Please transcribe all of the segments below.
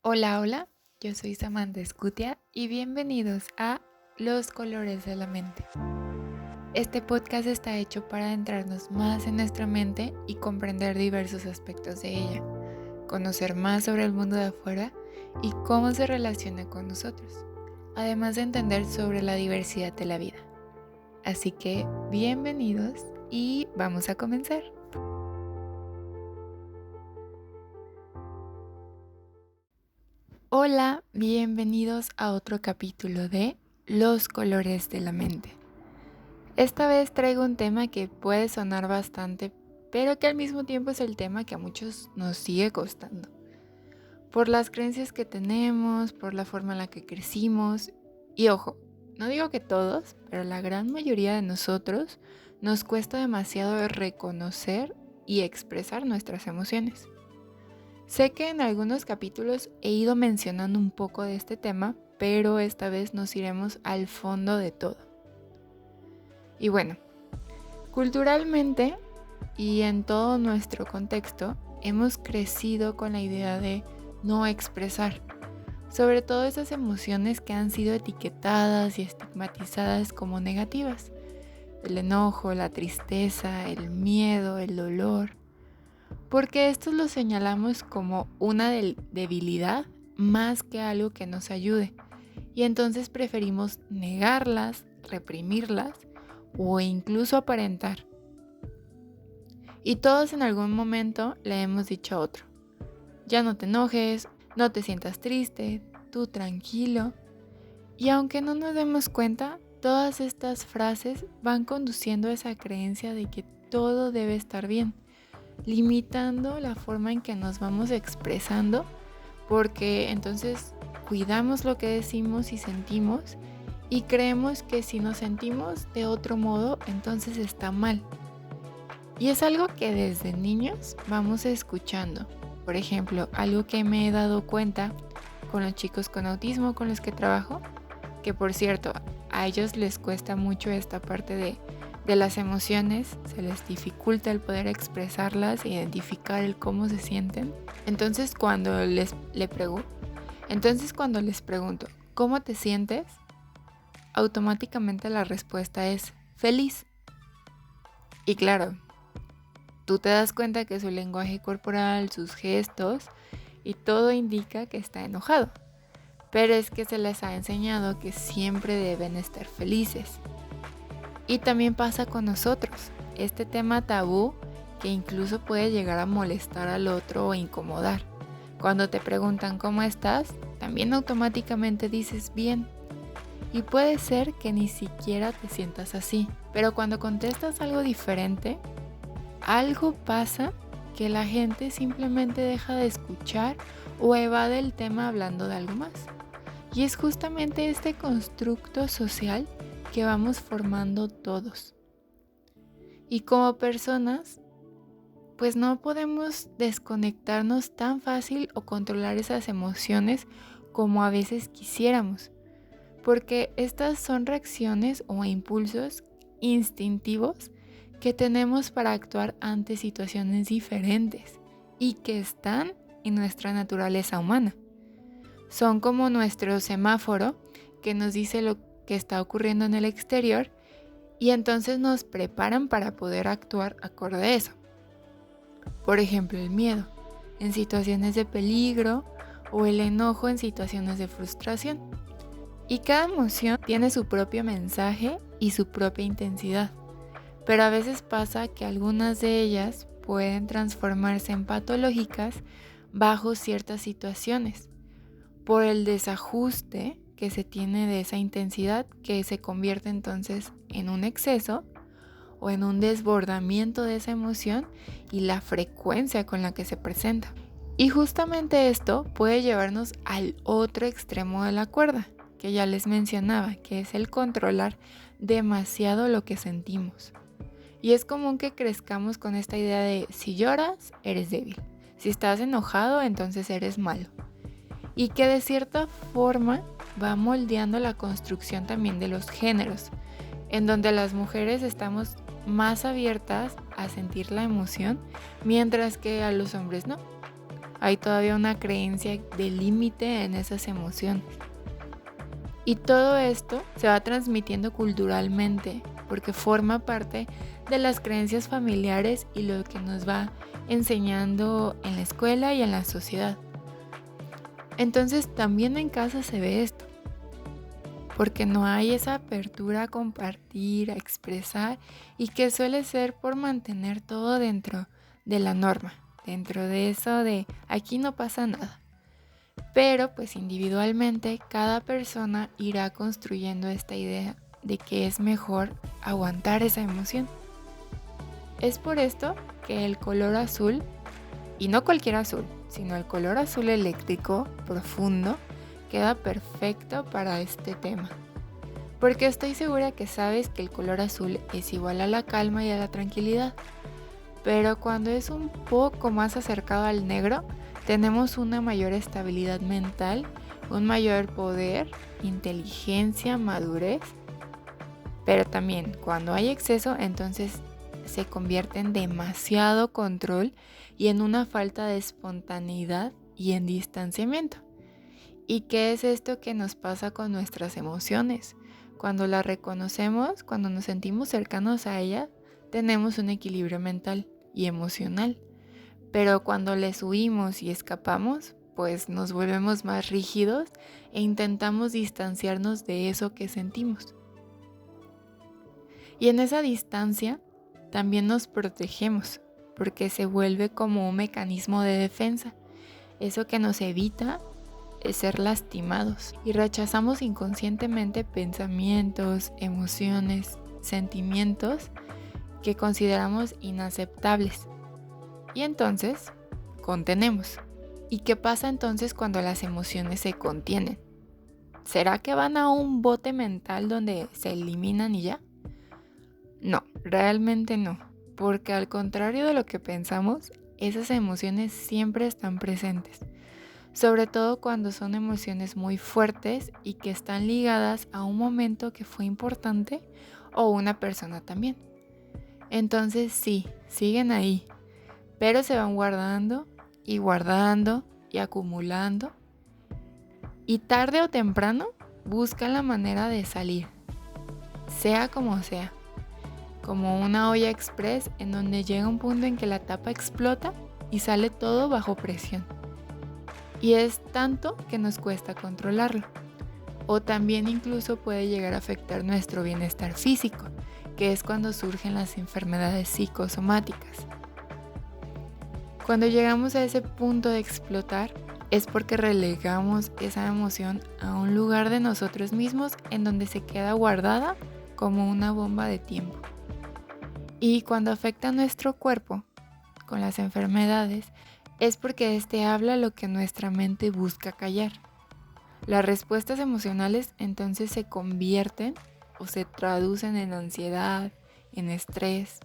Hola, hola, yo soy Samantha Escutia y bienvenidos a Los Colores de la Mente. Este podcast está hecho para adentrarnos más en nuestra mente y comprender diversos aspectos de ella, conocer más sobre el mundo de afuera y cómo se relaciona con nosotros, además de entender sobre la diversidad de la vida. Así que bienvenidos y vamos a comenzar. Hola, bienvenidos a otro capítulo de Los Colores de la Mente. Esta vez traigo un tema que puede sonar bastante, pero que al mismo tiempo es el tema que a muchos nos sigue costando. Por las creencias que tenemos, por la forma en la que crecimos. Y ojo, no digo que todos, pero la gran mayoría de nosotros nos cuesta demasiado reconocer y expresar nuestras emociones. Sé que en algunos capítulos he ido mencionando un poco de este tema, pero esta vez nos iremos al fondo de todo. Y bueno, culturalmente y en todo nuestro contexto hemos crecido con la idea de no expresar, sobre todo esas emociones que han sido etiquetadas y estigmatizadas como negativas. El enojo, la tristeza, el miedo, el dolor, porque estos los señalamos como una debilidad más que algo que nos ayude. Y entonces preferimos negarlas, reprimirlas o incluso aparentar. Y todos en algún momento le hemos dicho a otro: ya no te enojes, no te sientas triste, tú tranquilo. Y aunque no nos demos cuenta, todas estas frases van conduciendo a esa creencia de que todo debe estar bien, limitando la forma en que nos vamos expresando, porque entonces cuidamos lo que decimos y sentimos y creemos que si nos sentimos de otro modo, entonces está mal. Y es algo que desde niños vamos escuchando. Por ejemplo, algo que me he dado cuenta con los chicos con autismo con los que trabajo, que por cierto, a ellos les cuesta mucho esta parte de las emociones, se les dificulta el poder expresarlas e identificar el cómo se sienten. Entonces cuando les pregunto, ¿cómo te sientes? Automáticamente la respuesta es feliz. Y claro, tú te das cuenta que su lenguaje corporal, sus gestos y todo indica que está enojado. Pero es que se les ha enseñado que siempre deben estar felices. Y también pasa con nosotros, este tema tabú que incluso puede llegar a molestar al otro o incomodar. Cuando te preguntan cómo estás, también automáticamente dices bien. Y puede ser que ni siquiera te sientas así, pero cuando contestas algo diferente, algo pasa que la gente simplemente deja de escuchar o evade el tema hablando de algo más. Y es justamente este constructo social que vamos formando todos. Y como personas, pues no podemos desconectarnos tan fácil o controlar esas emociones como a veces quisiéramos, porque estas son reacciones o impulsos instintivos que tenemos para actuar ante situaciones diferentes y que están en nuestra naturaleza humana. Son como nuestro semáforo que nos dice lo que está ocurriendo en el exterior y entonces nos preparan para poder actuar acorde a eso. Por ejemplo, el miedo en situaciones de peligro o el enojo en situaciones de frustración. Y cada emoción tiene su propio mensaje y su propia intensidad, pero a veces pasa que algunas de ellas pueden transformarse en patológicas bajo ciertas situaciones, por el desajuste que se tiene de esa intensidad, que se convierte entonces en un exceso o en un desbordamiento de esa emoción y la frecuencia con la que se presenta. Y justamente esto puede llevarnos al otro extremo de la cuerda, que ya les mencionaba, que es el controlar demasiado lo que sentimos. Y es común que crezcamos con esta idea de si lloras, eres débil. Si estás enojado, entonces eres malo. Y que de cierta forma va moldeando la construcción también de los géneros, en donde las mujeres estamos más abiertas a sentir la emoción, mientras que a los hombres no. Hay todavía una creencia de límite en esas emociones. Y todo esto se va transmitiendo culturalmente porque forma parte de las creencias familiares y lo que nos va enseñando en la escuela y en la sociedad. Entonces también en casa se ve esto, porque no hay esa apertura a compartir, a expresar, y que suele ser por mantener todo dentro de la norma, dentro de eso de aquí no pasa nada. Pero pues individualmente cada persona irá construyendo esta idea de que es mejor aguantar esa emoción. Es por esto que el color azul, y no cualquier azul, sino el color azul eléctrico profundo, queda perfecto para este tema. Porque estoy segura que sabes que el color azul es igual a la calma y a la tranquilidad. Pero cuando es un poco más acercado al negro, tenemos una mayor estabilidad mental, un mayor poder, inteligencia, madurez. Pero también cuando hay exceso, entonces se convierte en demasiado control y en una falta de espontaneidad y en distanciamiento. ¿Y qué es esto que nos pasa con nuestras emociones? Cuando las reconocemos, cuando nos sentimos cercanos a ellas, tenemos un equilibrio mental y emocional. Pero cuando les huimos y escapamos, pues nos volvemos más rígidos e intentamos distanciarnos de eso que sentimos. Y en esa distancia también nos protegemos, porque se vuelve como un mecanismo de defensa, eso que nos evita es ser lastimados, y rechazamos inconscientemente pensamientos, emociones, sentimientos que consideramos inaceptables. Y entonces, contenemos. ¿Y qué pasa entonces cuando las emociones se contienen? ¿Será que van a un bote mental donde se eliminan y ya? No, realmente no, porque al contrario de lo que pensamos, esas emociones siempre están presentes, sobre todo cuando son emociones muy fuertes y que están ligadas a un momento que fue importante o una persona también. Entonces sí, siguen ahí, pero se van guardando y acumulando, y tarde o temprano buscan la manera de salir, sea como sea. Como una olla express en donde llega un punto en que la tapa explota y sale todo bajo presión. Y es tanto que nos cuesta controlarlo. O también incluso puede llegar a afectar nuestro bienestar físico, que es cuando surgen las enfermedades psicosomáticas. Cuando llegamos a ese punto de explotar, es porque relegamos esa emoción a un lugar de nosotros mismos en donde se queda guardada como una bomba de tiempo. Y cuando afecta a nuestro cuerpo con las enfermedades, es porque este habla lo que nuestra mente busca callar. Las respuestas emocionales entonces se convierten o se traducen en ansiedad, en estrés.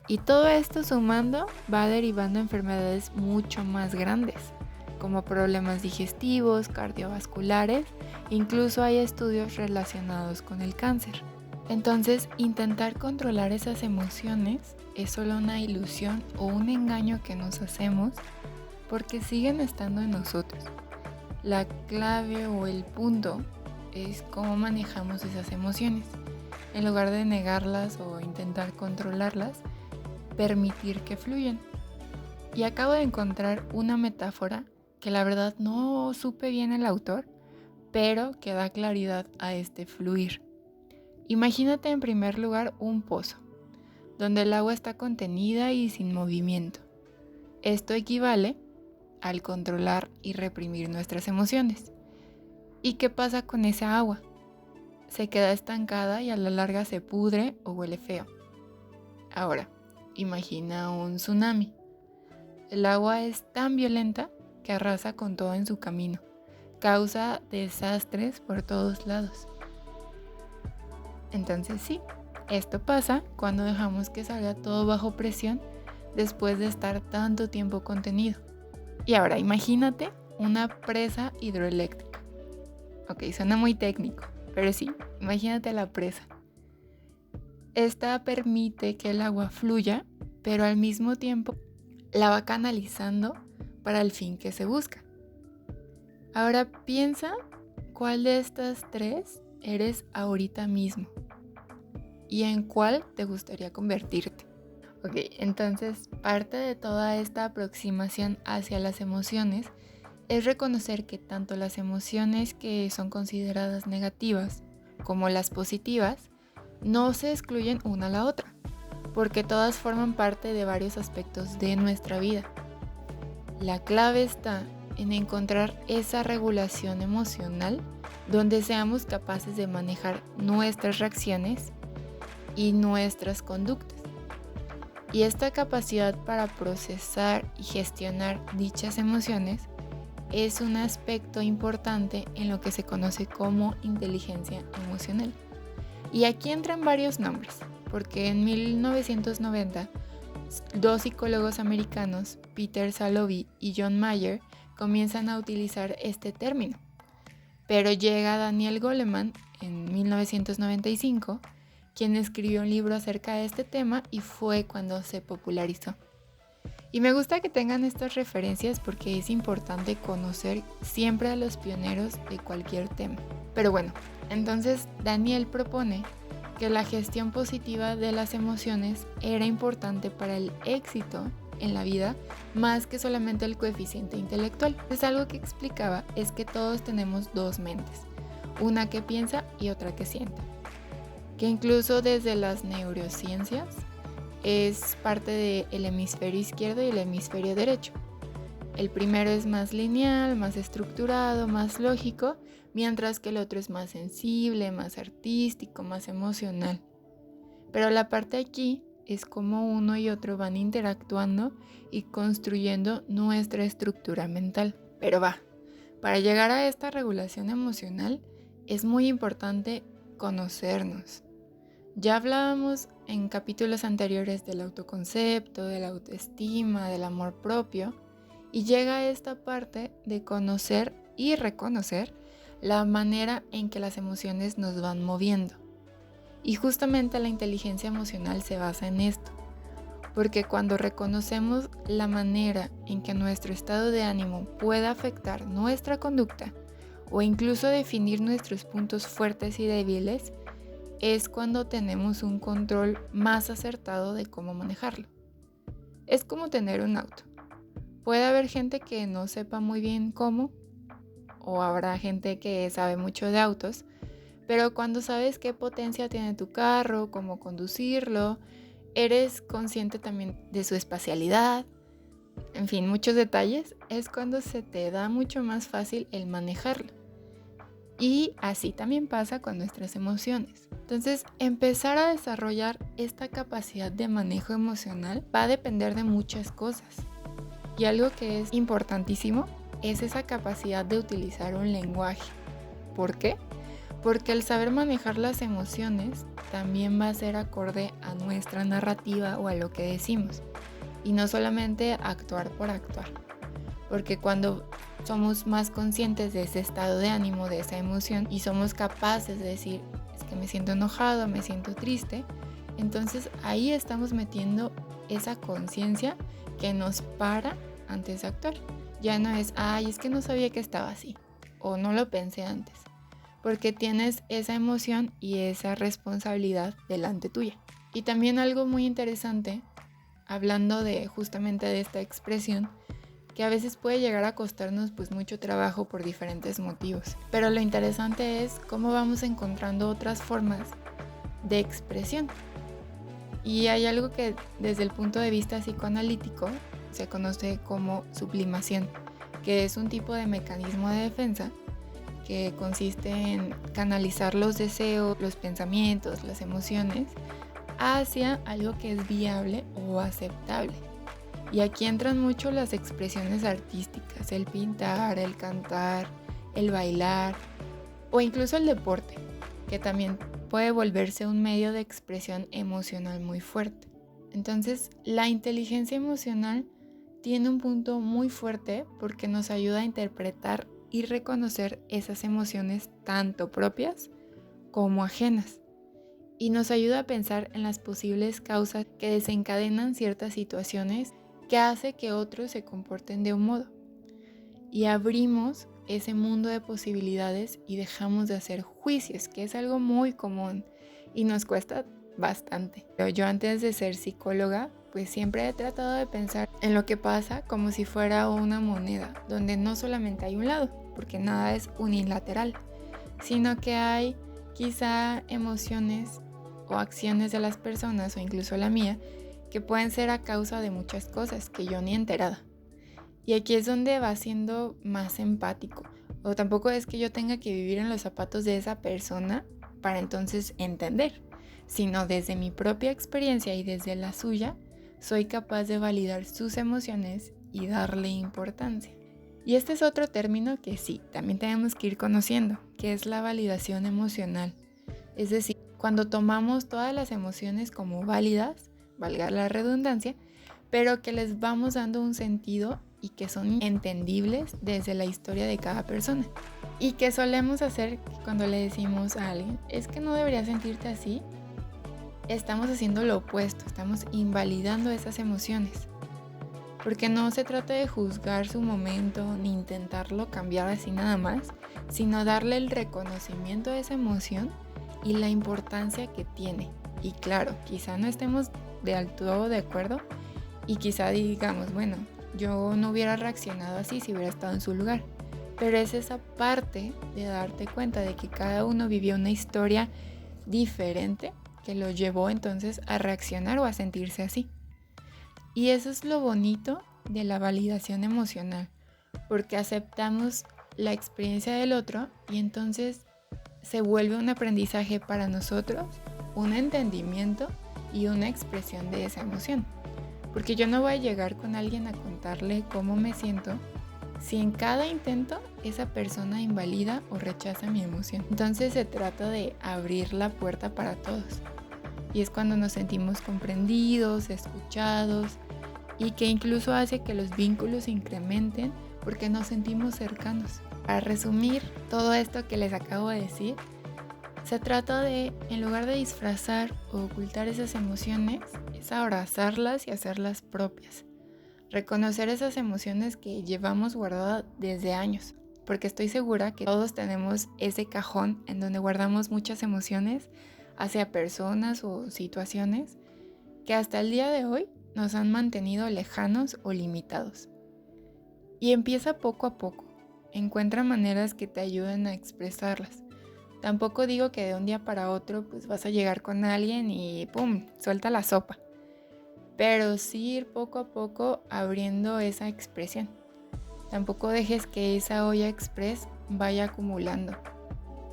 Y todo esto sumando va derivando enfermedades mucho más grandes, como problemas digestivos, cardiovasculares, incluso hay estudios relacionados con el cáncer. Entonces, intentar controlar esas emociones es solo una ilusión o un engaño que nos hacemos porque siguen estando en nosotros. La clave o el punto es cómo manejamos esas emociones. En lugar de negarlas o intentar controlarlas, permitir que fluyan. Y acabo de encontrar una metáfora que la verdad no supe bien el autor, pero que da claridad a este fluir. Imagínate en primer lugar un pozo, donde el agua está contenida y sin movimiento. Esto equivale al controlar y reprimir nuestras emociones. ¿Y qué pasa con esa agua? Se queda estancada y a la larga se pudre o huele feo. Ahora, imagina un tsunami. El agua es tan violenta que arrasa con todo en su camino. Causa desastres por todos lados. Entonces sí, esto pasa cuando dejamos que salga todo bajo presión después de estar tanto tiempo contenido. Y ahora imagínate una presa hidroeléctrica. Ok, suena muy técnico, pero sí, imagínate la presa. Esta permite que el agua fluya, pero al mismo tiempo la va canalizando para el fin que se busca. Ahora piensa cuál de estas tres eres ahorita mismo y en cuál te gustaría convertirte. Ok, entonces parte de toda esta aproximación hacia las emociones es reconocer que tanto las emociones que son consideradas negativas como las positivas no se excluyen una a la otra, porque todas forman parte de varios aspectos de nuestra vida. La clave está en encontrar esa regulación emocional donde seamos capaces de manejar nuestras reacciones y nuestras conductas. Y esta capacidad para procesar y gestionar dichas emociones es un aspecto importante en lo que se conoce como inteligencia emocional. Y aquí entran varios nombres, porque en 1990 dos psicólogos americanos, Peter Salovey y John Mayer, comienzan a utilizar este término. Pero llega Daniel Goleman en 1995, quien escribió un libro acerca de este tema y fue cuando se popularizó. Y me gusta que tengan estas referencias porque es importante conocer siempre a los pioneros de cualquier tema. Pero bueno, entonces Daniel propone que la gestión positiva de las emociones era importante para el éxito en la vida más que solamente el coeficiente intelectual. Pues algo que explicaba es que todos tenemos dos mentes, una que piensa y otra que siente, que incluso desde las neurociencias es parte del hemisferio izquierdo y el hemisferio derecho. El primero es más lineal, más estructurado, más lógico, mientras que el otro es más sensible, más artístico, más emocional. Pero la parte aquí es cómo uno y otro van interactuando y construyendo nuestra estructura mental. Pero para llegar a esta regulación emocional es muy importante conocernos. Ya hablábamos en capítulos anteriores del autoconcepto, de la autoestima, del amor propio, y llega esta parte de conocer y reconocer la manera en que las emociones nos van moviendo. Y justamente la inteligencia emocional se basa en esto, porque cuando reconocemos la manera en que nuestro estado de ánimo puede afectar nuestra conducta o incluso definir nuestros puntos fuertes y débiles, es cuando tenemos un control más acertado de cómo manejarlo. Es como tener un auto. Puede haber gente que no sepa muy bien cómo, o habrá gente que sabe mucho de autos, pero cuando sabes qué potencia tiene tu carro, cómo conducirlo, eres consciente también de su espacialidad, en fin, muchos detalles, es cuando se te da mucho más fácil el manejarlo. Y así también pasa con nuestras emociones. Entonces, empezar a desarrollar esta capacidad de manejo emocional va a depender de muchas cosas. Y algo que es importantísimo es esa capacidad de utilizar un lenguaje. ¿Por qué? Porque el saber manejar las emociones también va a ser acorde a nuestra narrativa o a lo que decimos. Y no solamente actuar por actuar. Porque cuando somos más conscientes de ese estado de ánimo, de esa emoción, y somos capaces de decir, es que me siento enojado, me siento triste, entonces ahí estamos metiendo esa conciencia que nos para antes de actuar. Ya no es, es que no sabía que estaba así, o no lo pensé antes, porque tienes esa emoción y esa responsabilidad delante tuya. Y también algo muy interesante, hablando de justamente de esta expresión, que a veces puede llegar a costarnos pues mucho trabajo por diferentes motivos. Pero lo interesante es cómo vamos encontrando otras formas de expresión. Y hay algo que desde el punto de vista psicoanalítico se conoce como sublimación, que es un tipo de mecanismo de defensa que consiste en canalizar los deseos, los pensamientos, las emociones hacia algo que es viable o aceptable. Y aquí entran mucho las expresiones artísticas, el pintar, el cantar, el bailar o incluso el deporte, que también puede volverse un medio de expresión emocional muy fuerte. Entonces, la inteligencia emocional tiene un punto muy fuerte porque nos ayuda a interpretar y reconocer esas emociones tanto propias como ajenas. Y nos ayuda a pensar en las posibles causas que desencadenan ciertas situaciones que hace que otros se comporten de un modo. Y abrimos ese mundo de posibilidades y dejamos de hacer juicios, que es algo muy común y nos cuesta bastante. Pero yo antes de ser psicóloga, pues siempre he tratado de pensar en lo que pasa como si fuera una moneda, donde no solamente hay un lado, porque nada es unilateral, sino que hay quizá emociones o acciones de las personas, o incluso la mía, que pueden ser a causa de muchas cosas que yo ni enterada. Y aquí es donde va siendo más empático. O tampoco es que yo tenga que vivir en los zapatos de esa persona para entonces entender, sino desde mi propia experiencia y desde la suya, soy capaz de validar sus emociones y darle importancia. Y este es otro término que sí, también tenemos que ir conociendo, que es la validación emocional. Es decir, cuando tomamos todas las emociones como válidas, valga la redundancia, pero que les vamos dando un sentido y que son entendibles desde la historia de cada persona. Y que solemos hacer cuando le decimos a alguien, es que no deberías sentirte así, estamos haciendo lo opuesto, estamos invalidando esas emociones. Porque no se trata de juzgar su momento ni intentarlo cambiar así nada más, sino darle el reconocimiento de esa emoción y la importancia que tiene. Y claro, quizá no estemos del todo de acuerdo y quizá digamos, bueno, yo no hubiera reaccionado así si hubiera estado en su lugar. Pero es esa parte de darte cuenta de que cada uno vivió una historia diferente que lo llevó entonces a reaccionar o a sentirse así. Y eso es lo bonito de la validación emocional, porque aceptamos la experiencia del otro y entonces se vuelve un aprendizaje para nosotros, un entendimiento y una expresión de esa emoción. Porque yo no voy a llegar con alguien a contarle cómo me siento si en cada intento esa persona invalida o rechaza mi emoción. Entonces se trata de abrir la puerta para todos. Y es cuando nos sentimos comprendidos, escuchados y que incluso hace que los vínculos se incrementen porque nos sentimos cercanos. Para resumir todo esto que les acabo de decir, se trata de, en lugar de disfrazar o ocultar esas emociones, es abrazarlas y hacerlas propias. Reconocer esas emociones que llevamos guardadas desde años, porque estoy segura que todos tenemos ese cajón en donde guardamos muchas emociones hacia personas o situaciones que hasta el día de hoy nos han mantenido lejanos o limitados. Y empieza poco a poco. Encuentra maneras que te ayuden a expresarlas. Tampoco digo que de un día para otro pues vas a llegar con alguien y ¡pum! Suelta la sopa. Pero sí ir poco a poco abriendo esa expresión. Tampoco dejes que esa olla express vaya acumulando,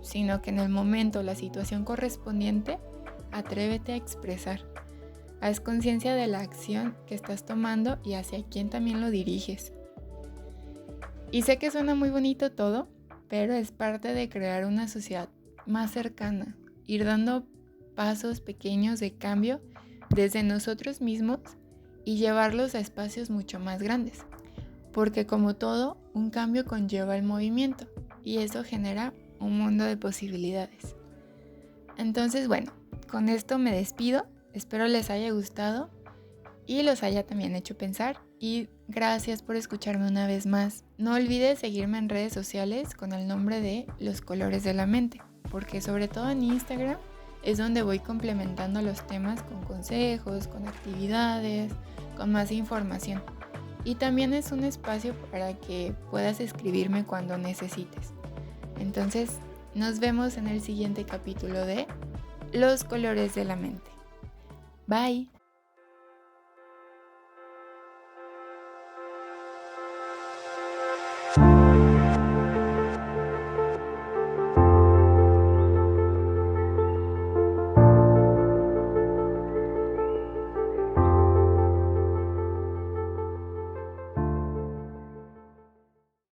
sino que en el momento, la situación correspondiente, atrévete a expresar. Haz conciencia de la acción que estás tomando y hacia quién también lo diriges. Y sé que suena muy bonito todo, pero es parte de crear una sociedad más cercana, ir dando pasos pequeños de cambio desde nosotros mismos y llevarlos a espacios mucho más grandes. Porque como todo, un cambio conlleva el movimiento y eso genera un mundo de posibilidades. Entonces, bueno, con esto me despido. Espero les haya gustado y los haya también hecho pensar. Y gracias por escucharme una vez más. No olvides seguirme en redes sociales con el nombre de Los Colores de la Mente, porque sobre todo en Instagram es donde voy complementando los temas con consejos, con actividades, con más información. Y también es un espacio para que puedas escribirme cuando necesites. Entonces, nos vemos en el siguiente capítulo de Los Colores de la Mente. Bye.